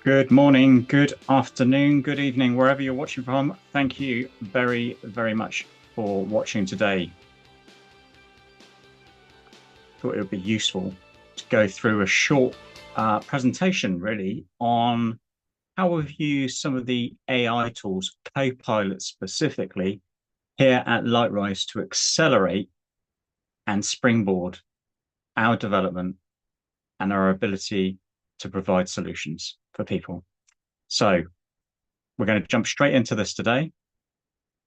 Good morning, good afternoon, good evening, wherever you're watching from. Thank you very, very much for watching today. Thought it would be useful to go through a short presentation, really, on how we've used some of the AI tools, Copilot specifically, here at Lightrise to accelerate and springboard our development and our ability to provide solutions for people. So we're going to jump straight into this today.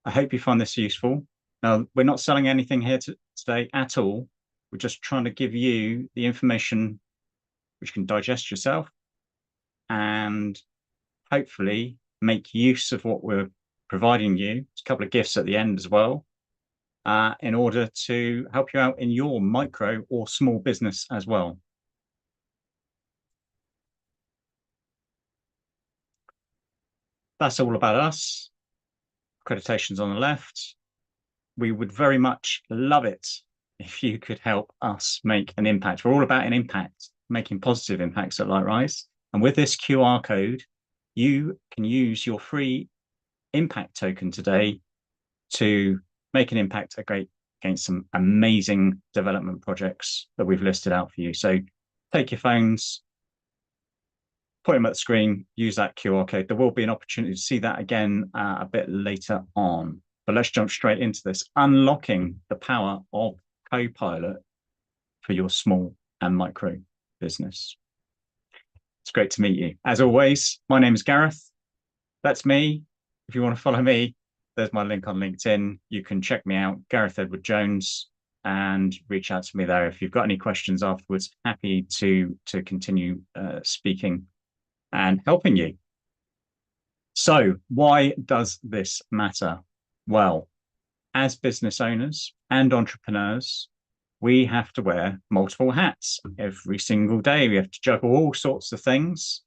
I hope you find this useful. Now, we're not selling anything here today at all. We're just trying to give you the information which you can digest yourself and hopefully make use of what we're providing you. There's a couple of gifts at the end as well, in order to help you out in your micro or small business as well. That's all about us. Accreditation's on the left. We would very much love it if you could help us make an impact. We're all about an impact, making positive impacts at Lightrise. And with this QR code, you can use your free impact token today to make an impact against some amazing development projects that we've listed out for you. So take your phones, put them at the screen, use that QR code. There will be an opportunity to see that again a bit later on. But let's jump straight into this, unlocking the power of Copilot for your small and micro business. It's great to meet you. As always, my name is Gareth. That's me. If you want to follow me, there's my link on LinkedIn. You can check me out, Gareth Edward Jones, and reach out to me there. If you've got any questions afterwards, happy to continue speaking and helping you. So why does this matter? Well, as business owners and entrepreneurs, we have to wear multiple hats every single day. We have to juggle all sorts of things.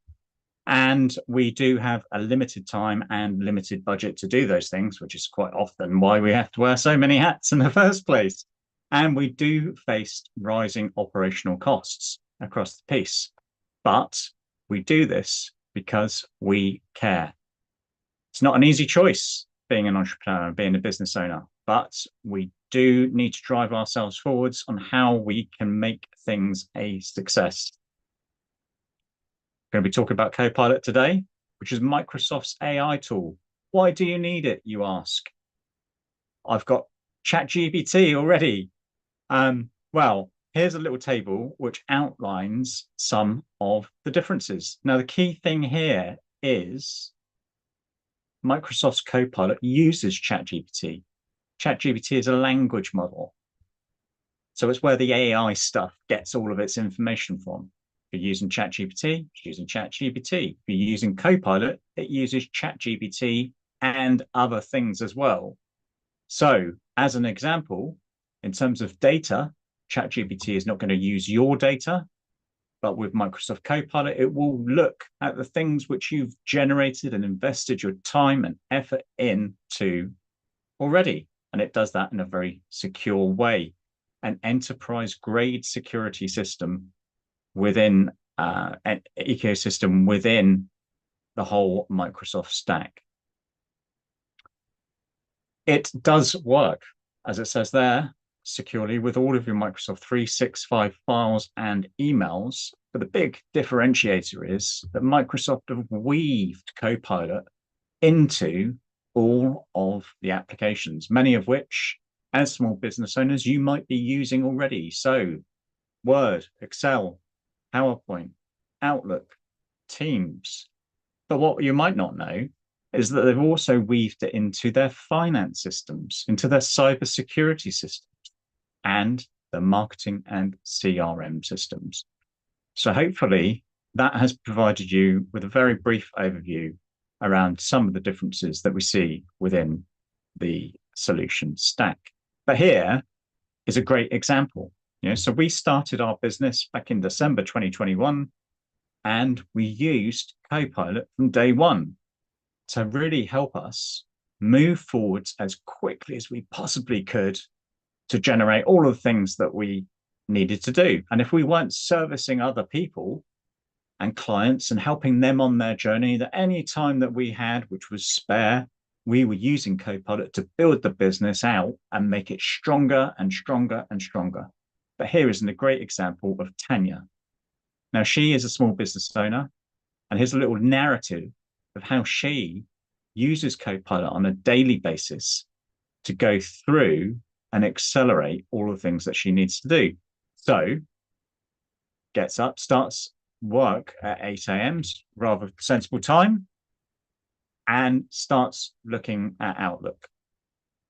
And we do have a limited time and limited budget to do those things, which is quite often why we have to wear so many hats in the first place. And we do face rising operational costs across the piece. But we do this because we care. It's not an easy choice being an entrepreneur and being a business owner, but we do need to drive ourselves forwards on how we can make things a success. We're going to be talking about Copilot today, which is Microsoft's AI tool. Why do you need it, you ask? I've got ChatGPT already. Well, here's a little table which outlines some of the differences. Now, the key thing here is Microsoft's Copilot uses ChatGPT. ChatGPT is a language model. So it's where the AI stuff gets all of its information from. If you're using ChatGPT, it's using ChatGPT. If you're using Copilot, it uses ChatGPT and other things as well. So as an example, in terms of data, ChatGPT is not going to use your data, but with Microsoft Copilot, it will look at the things which you've generated and invested your time and effort into already. And it does that in a very secure way. An enterprise-grade security system within an ecosystem within the whole Microsoft stack. It does work, as it says there, securely with all of your Microsoft 365 files and emails. But the big differentiator is that Microsoft have weaved Copilot into all of the applications, many of which, as small business owners, you might be using already. So Word, Excel, PowerPoint, Outlook, Teams. But what you might not know is that they've also weaved it into their finance systems, into their cybersecurity systems, and the marketing and CRM systems. So hopefully that has provided you with a very brief overview around some of the differences that we see within the solution stack. But here is a great example. So we started our business back in December 2021, and we used Copilot from day one to really help us move forwards as quickly as we possibly could to generate all of the things that we needed to do. And if we weren't servicing other people, and clients and helping them on their journey, that any time that we had, which was spare, we were using Copilot to build the business out and make it stronger and stronger and stronger. But here is a great example of Tanya. Now, she is a small business owner, and here's a little narrative of how she uses Copilot on a daily basis to go through and accelerate all the things that she needs to do. So, gets up, starts work at 8 a.m., rather sensible time, and starts looking at Outlook.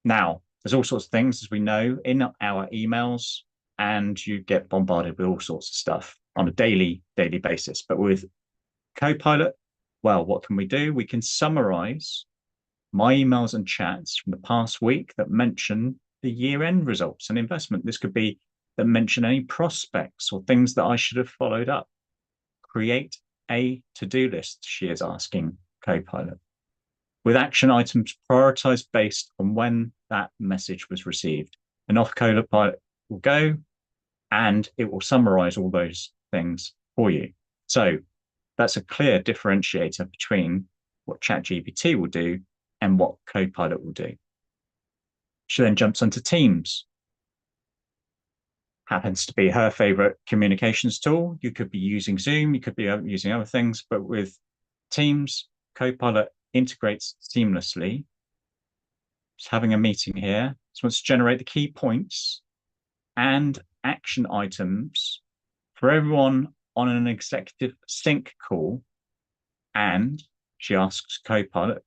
Now, there's all sorts of things, as we know, in our emails, and you get bombarded with all sorts of stuff on a daily basis. But with Copilot, well, what can we do? We can summarize my emails and chats from the past week that mention the year-end results and investment. This could be that mention any prospects or things that I should have followed up. Create a to-do list, she is asking Copilot, with action items prioritized based on when that message was received. And off Copilot will go, and it will summarize all those things for you. So that's a clear differentiator between what ChatGPT will do and what Copilot will do. She then jumps onto Teams. Happens to be her favorite communications tool. You could be using Zoom, you could be using other things, but with Teams, Copilot integrates seamlessly. Just having a meeting here. Just wants to generate the key points and action items for everyone on an executive sync call. And she asks Copilot,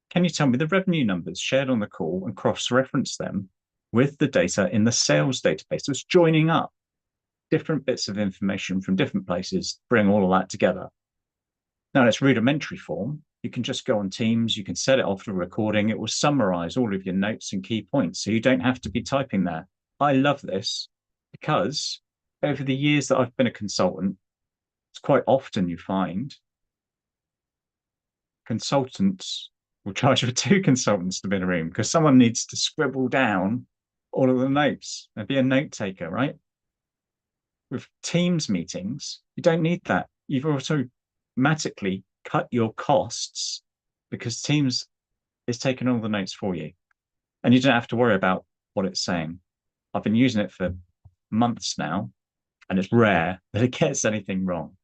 can you tell me the revenue numbers shared on the call and cross-reference them with the data in the sales database? So it's joining up different bits of information from different places, bring all of that together. Now, in its rudimentary form, you can just go on Teams, you can set it off for recording, it will summarize all of your notes and key points, so you don't have to be typing there. I love this because over the years that I've been a consultant, it's quite often you find consultants will charge for two consultants to be in a room because someone needs to scribble down all of the notes and be a note taker, right? With Teams meetings, you don't need that. You've automatically cut your costs because Teams is taking all the notes for you. And you don't have to worry about what it's saying. I've been using it for months now, and it's rare that it gets anything wrong.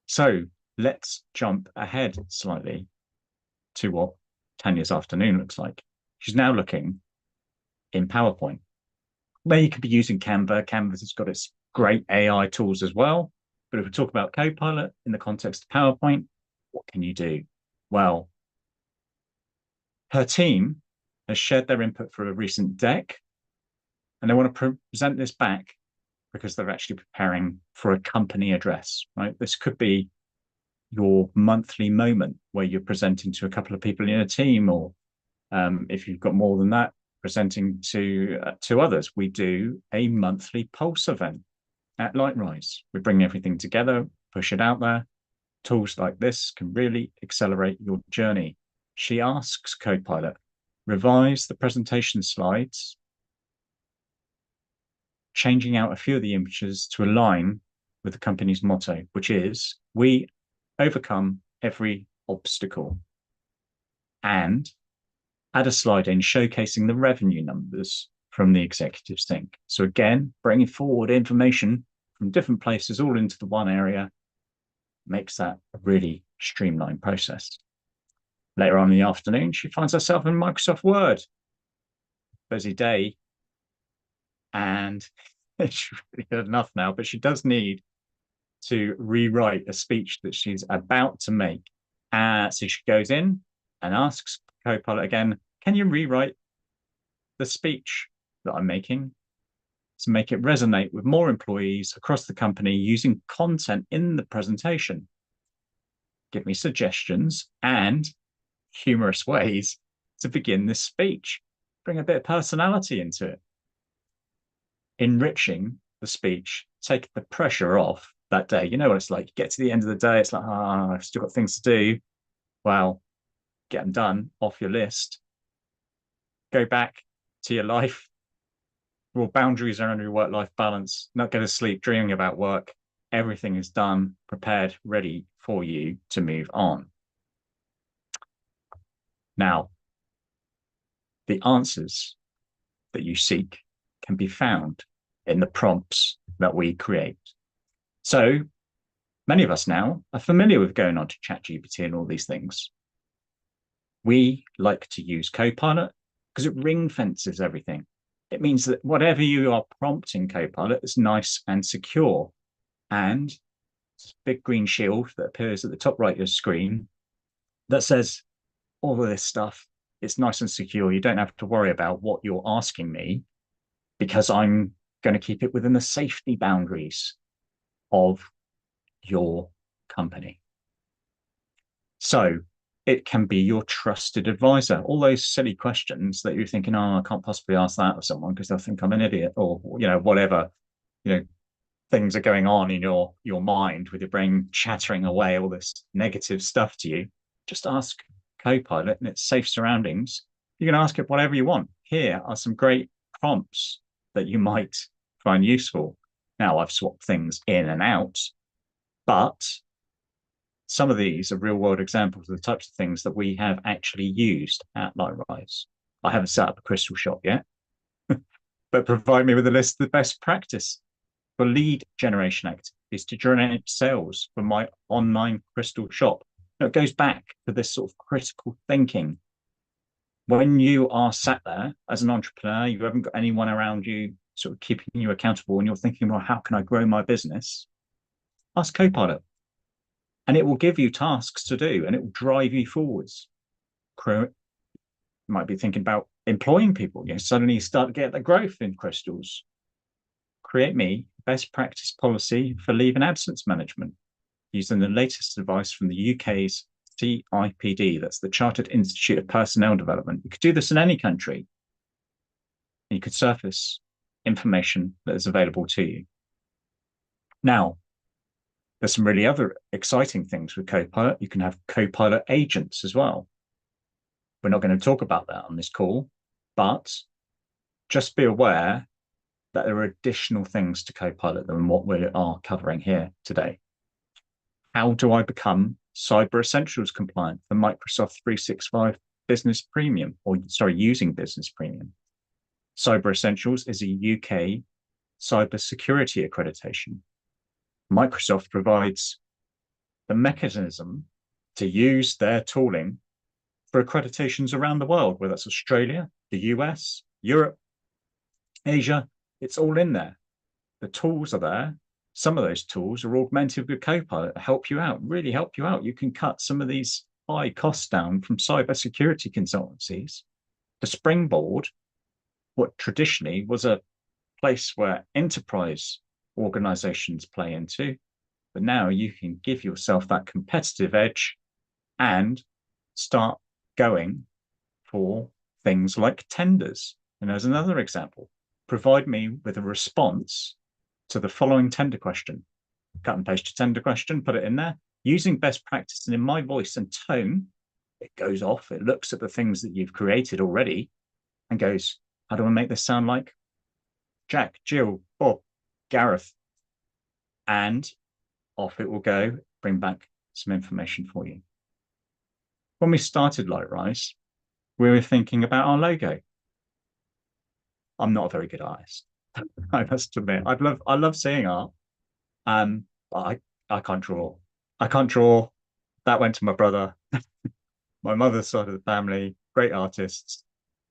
So let's jump ahead slightly to what Tanya's afternoon looks like. She's now looking in PowerPoint. Where you could be using Canva. Canva has got its great AI tools as well. But if we talk about Copilot in the context of PowerPoint, what can you do? Well, her team has shared their input for a recent deck, and they want to present this back because they're actually preparing for a company address, right? This could be your monthly moment where you're presenting to a couple of people in a team, or if you've got more than that, presenting to others. We do a monthly pulse event at Lightrise. We bring everything together, push it out there. Tools like this can really accelerate your journey. She asks Copilot, revise the presentation slides, changing out a few of the images to align with the company's motto, which is, we overcome every obstacle. And add a slide in showcasing the revenue numbers from the executive sync. So again, bringing forward information from different places all into the one area makes that a really streamlined process. Later on in the afternoon, she finds herself in Microsoft Word. Busy day. And she's really had enough now, but she does need to rewrite a speech that she's about to make. So she goes in and asks Copilot again, can you rewrite the speech that I'm making to make it resonate with more employees across the company using content in the presentation? Give me suggestions and humorous ways to begin this speech. Bring a bit of personality into it. Enriching the speech, take the pressure off that day. You know what it's like. You get to the end of the day, it's like, I've still got things to do. Well, get them done off your list. Go back to your life. Well, boundaries around your work-life balance. Not go to sleep dreaming about work. everything is done, prepared, ready for you to move on. Now, the answers that you seek can be found in the prompts that we create. So many of us now are familiar with going on to ChatGPT and all these things. We like to use Copilot because it ring fences everything. It means that whatever you are prompting Copilot is nice and secure. And it's a big green shield that appears at the top right of your screen that says all of this stuff, it's nice and secure. You don't have to worry about what you're asking me because I'm going to keep it within the safety boundaries of your company. So it can be your trusted advisor. All those silly questions that you're thinking, oh, I can't possibly ask that of someone because they'll think I'm an idiot, or whatever, things are going on in your mind with your brain chattering away all this negative stuff to you. Just ask Copilot in its safe surroundings. You can ask it whatever you want. Here are some great prompts that you might find useful. Now, I've swapped things in and out, but some of these are real world examples of the types of things that we have actually used at Lightrise. I haven't set up a crystal shop yet, but provide me with a list of the best practice for lead generation activities to generate sales for my online crystal shop. Now, it goes back to this sort of critical thinking. When you are sat there as an entrepreneur, you haven't got anyone around you sort of keeping you accountable, and you're thinking, well, how can I grow my business? Ask Copilot. And it will give you tasks to do, and it will drive you forwards. You might be thinking about employing people. Suddenly you start to get the growth in crystals. Create me best practice policy for leave and absence management using the latest advice from the UK's CIPD. That's the Chartered Institute of Personnel Development. You could do this in any country. And you could surface information that is available to you. Now, there's some really other exciting things with Copilot. You can have Copilot agents as well. We're not going to talk about that on this call, but just be aware that there are additional things to Copilot than what we are covering here today. How do I become Cyber Essentials compliant for Microsoft 365 Business Premium, using Business Premium? Cyber Essentials is a UK cybersecurity accreditation. Microsoft provides the mechanism to use their tooling for accreditations around the world, whether that's Australia, the US, Europe, Asia. It's all in there. The tools are there. Some of those tools are augmented with Copilot to help you out, really help you out. You can cut some of these high costs down from cybersecurity consultancies to springboard what traditionally was a place where enterprise organizations play into. But now you can give yourself that competitive edge and start going for things like tenders. And there's another example. Provide me with a response to the following tender question. Cut and paste your tender question, put it in there. Using best practice and in my voice and tone, it goes off. It looks at the things that you've created already and goes, how do I make this sound like Jack, Jill, Bob, Gareth? And off it will go, bring back some information for you. When we started Lightrise, we were thinking about our logo. I'm not a very good artist. I must admit, I love seeing art. But I can't draw. I can't draw. That went to my brother. My mother's side of the family, great artists,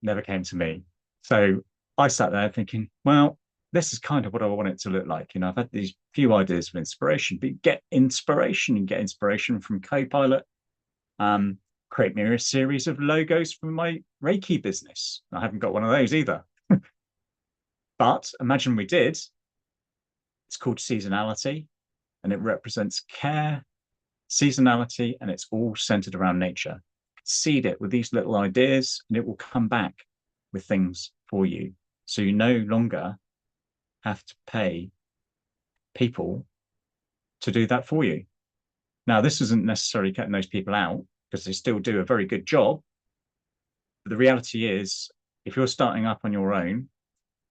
never came to me. So I sat there thinking, well, this is kind of what I want it to look like. I've had these few ideas of inspiration, but you get inspiration from Copilot. Create me a series of logos from my Reiki business. I haven't got one of those either. But imagine we did. It's called seasonality, and it represents care, seasonality, and it's all centered around nature. Seed it with these little ideas, and it will come back with things for you. So you no longer have to pay people to do that for you. Now, this isn't necessarily cutting those people out because they still do a very good job. But the reality is, if you're starting up on your own,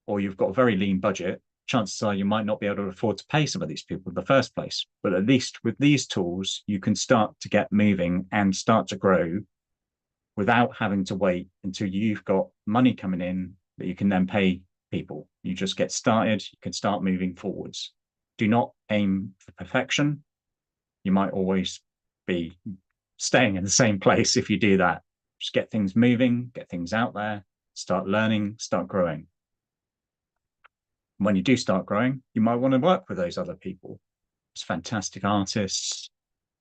or you've got a very lean budget, chances are you might not be able to afford to pay some of these people in the first place. But at least with these tools, you can start to get moving and start to grow without having to wait until you've got money coming in that you can then pay people. You just get started, you can start moving forwards. Do not aim for perfection. You might always be staying in the same place if you do that. Just get things moving, get things out there, start learning, start growing. When you do start growing, you might want to work with those other people. There's fantastic artists,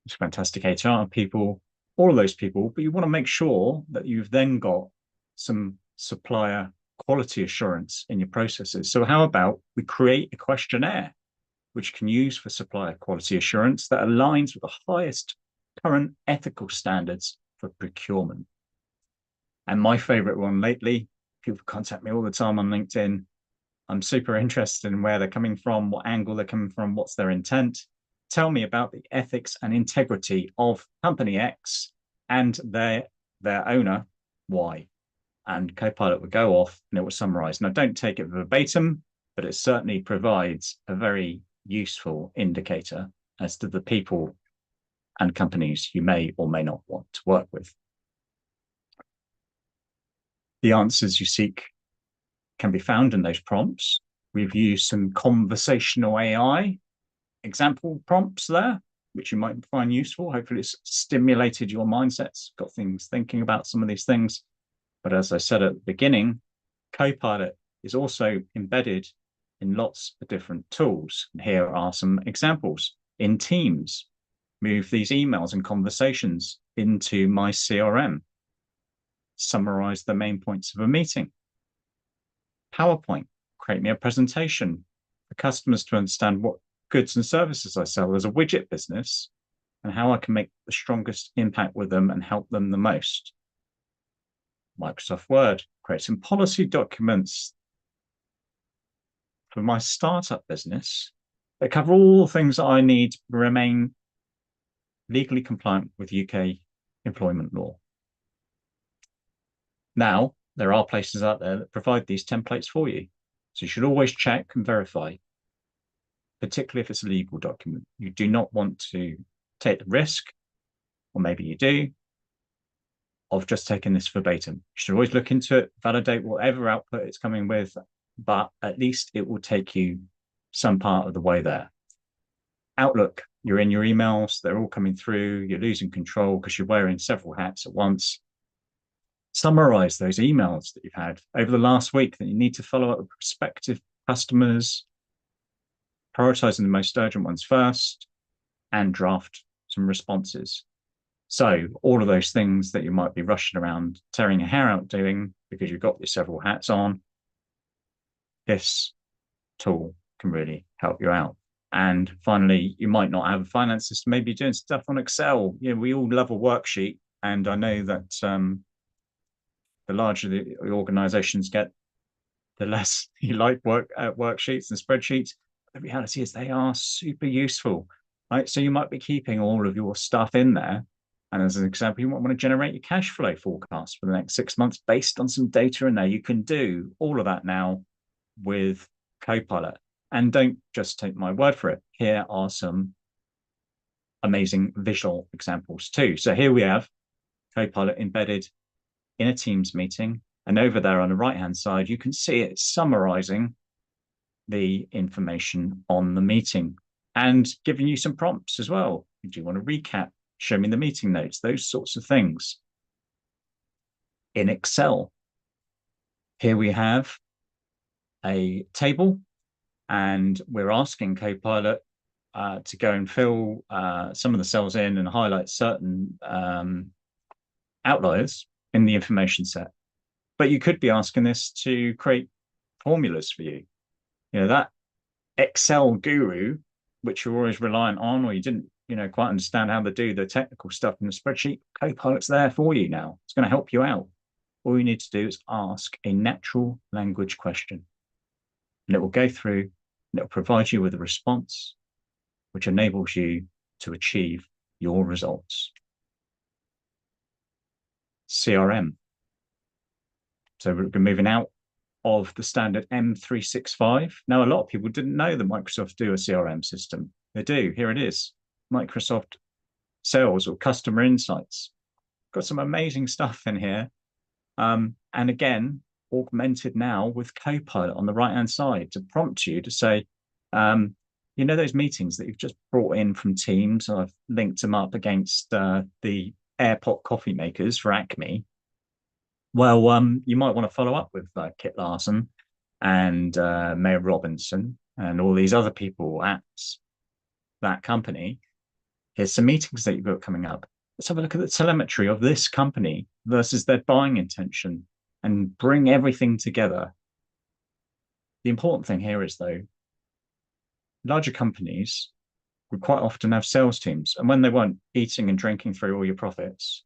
there's fantastic HR people, all of those people, but you want to make sure that you've then got some supplier quality assurance in your processes. So how about we create a questionnaire which can use for supplier quality assurance that aligns with the highest current ethical standards for procurement. And my favorite one lately, people contact me all the time on LinkedIn. I'm super interested in where they're coming from, what angle they're coming from, what's their intent. Tell me about the ethics and integrity of company X and their owner Y. And Copilot would go off and it will summarize. Now, don't take it verbatim, but it certainly provides a very useful indicator as to the people and companies you may or may not want to work with. The answers you seek can be found in those prompts. We've used some conversational AI example prompts there, which you might find useful. Hopefully it's stimulated your mindsets, got things thinking about some of these things. But as I said at the beginning, Copilot is also embedded in lots of different tools. And here are some examples. In Teams, move these emails and conversations into my CRM. Summarize the main points of a meeting. PowerPoint, create me a presentation for customers to understand what goods and services I sell as a widget business and how I can make the strongest impact with them and help them the most. Microsoft Word, create some policy documents for my startup business that cover all the things that I need to remain legally compliant with UK employment law. Now, there are places out there that provide these templates for you. So you should always check and verify, particularly if it's a legal document. You do not want to take the risk, or maybe you do, of just taking this verbatim. You should always look into it, validate whatever output it's coming with, but at least it will take you some part of the way there. Outlook, you're in your emails, they're all coming through, you're losing control because you're wearing several hats at once. Summarize those emails that you've had over the last week that you need to follow up with prospective customers, prioritizing the most urgent ones first, and draft some responses. So all of those things that you might be rushing around, tearing your hair out doing because you've got your several hats on, this tool can really help you out. And finally, you might not have a finance system. Maybe you're doing stuff on Excel. You know, we all love a worksheet. And I know that the larger the organizations get, the less you like worksheets and spreadsheets. The reality is they are super useful, right? So you might be keeping all of your stuff in there. And as an example, you might want to generate your cash flow forecast for the next 6 months based on some data in there. You can do all of that now with Copilot. And don't just take my word for it. Here are some amazing visual examples too. So here we have Copilot embedded in a Teams meeting. And over there on the right-hand side, you can see it summarizing the information on the meeting and giving you some prompts as well. Do you want to recap? Show me the meeting notes, those sorts of things. In Excel, here we have a table and we're asking Copilot to go and fill some of the cells in and highlight certain outliers in the information set. But you could be asking this to create formulas for you. You know, that Excel guru, which you're always reliant on, or you didn't, quite understand how to do the technical stuff in the spreadsheet, Copilot's there for you now. It's going to help you out. All you need to do is ask a natural language question. And it will go through and it will provide you with a response which enables you to achieve your results. CRM. So we're moving out of the standard M365. Now, a lot of people didn't know that Microsoft do a CRM system. They do. Here it is. Microsoft Sales or Customer Insights. Got some amazing stuff in here. And again, augmented now with Copilot on the right-hand side to prompt you to say, you know, those meetings that you've just brought in from Teams, I've linked them up against the AirPot coffee makers for Acme. Well, you might want to follow up with Kit Larson and Mayor Robinson and all these other people at that company. Here's some meetings that you've got coming up. Let's have a look at the telemetry of this company versus their buying intention and bring everything together. The important thing here is, though, larger companies would quite often have sales teams. And when they weren't eating and drinking through all your profits,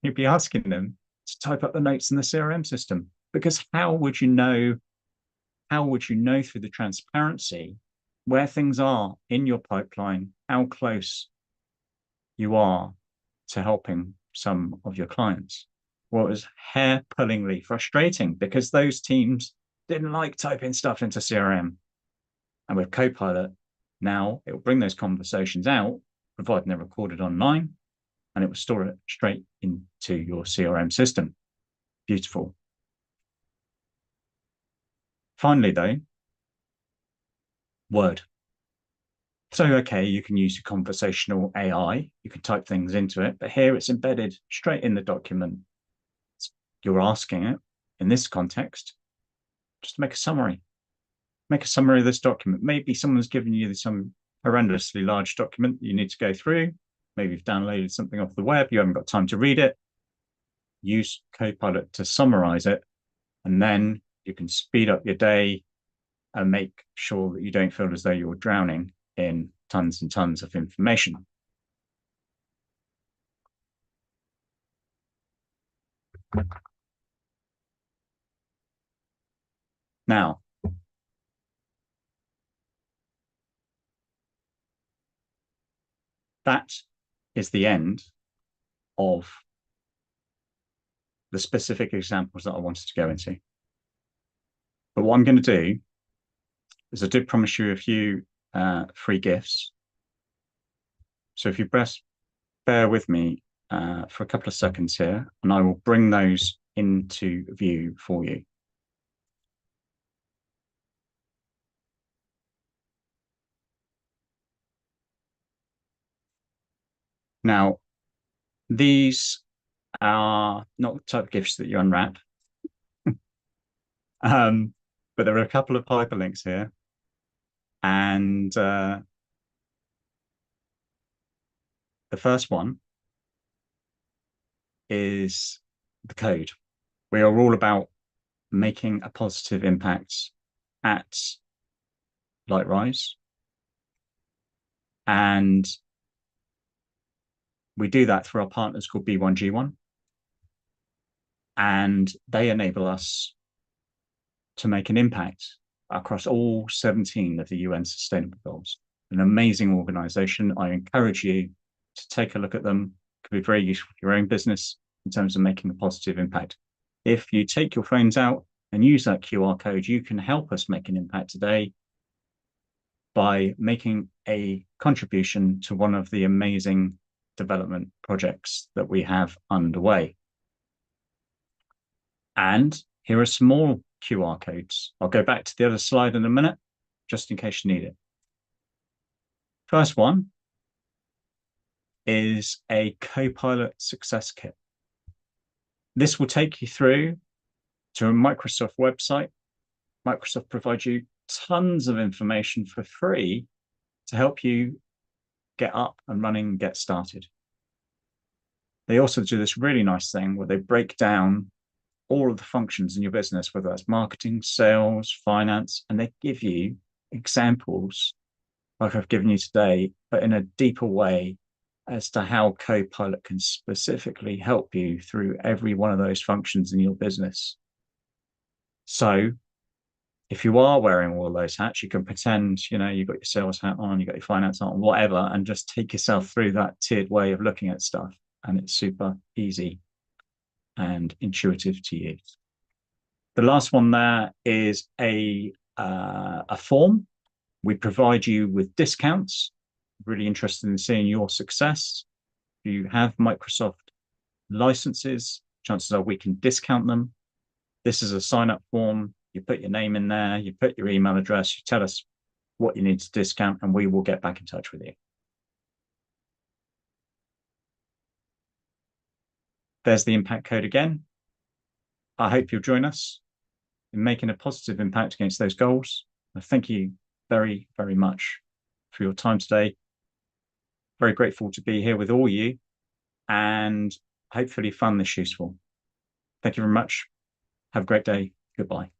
you'd be asking them to type up the notes in the CRM system. Because how would you know through the transparency where things are in your pipeline, how close you are to helping some of your clients? Well, it was hair-pullingly frustrating because those teams didn't like typing stuff into CRM. And with Copilot, now it will bring those conversations out, providing they're recorded online, and it will store it straight into your CRM system. Beautiful. Finally, though, Word. So, okay, you can use your conversational AI, you can type things into it, but here it's embedded straight in the document. You're asking it, in this context, just to make a summary. Make a summary of this document. Maybe someone's given you some horrendously large document that you need to go through. Maybe you've downloaded something off the web, you haven't got time to read it. Use Copilot to summarize it, and then you can speed up your day and make sure that you don't feel as though you're drowning in tons and tons of information. Now, that is the end of the specific examples that I wanted to go into. But what I'm going to do is I did promise you a few free gifts. So if you bear with me for a couple of seconds here, and I will bring those into view for you. Now, these are not the type of gifts that you unwrap, but there are a couple of hyperlinks here. And the first one is the code. We are all about making a positive impact at Lightrise. And we do that through our partners called B1G1. And they enable us to make an impact across all 17 of the UN Sustainable Goals. An amazing organization. I encourage you to take a look at them. It could be very useful for your own business in terms of making a positive impact. If you take your phones out and use that QR code, you can help us make an impact today by making a contribution to one of the amazing development projects that we have underway. And here are some more QR codes. I'll go back to the other slide in a minute, just in case you need it. First one is a Copilot Success Kit. This will take you through to a Microsoft website. Microsoft provides you tons of information for free to help you get up and running and get started. They also do this really nice thing where they break down all of the functions in your business, whether that's marketing, sales, finance, and they give you examples like I've given you today, but in a deeper way as to how Copilot can specifically help you through every one of those functions in your business. So if you are wearing all those hats, you can pretend, you know, you've got your sales hat on, you've got your finance on, whatever, and just take yourself through that tiered way of looking at stuff. And it's super easy and intuitive to use. The last one there is a form. We provide you with discounts. Really interested in seeing your success. If you have Microsoft licenses, chances are we can discount them. This is a sign-up form. You put your name in there, you put your email address, you tell us what you need to discount, and we will get back in touch with you. There's the impact code again. I hope you'll join us in making a positive impact against those goals. Thank you very, very much for your time today. Very grateful to be here with all you, and hopefully found this useful. Thank you very much. Have a great day. Goodbye.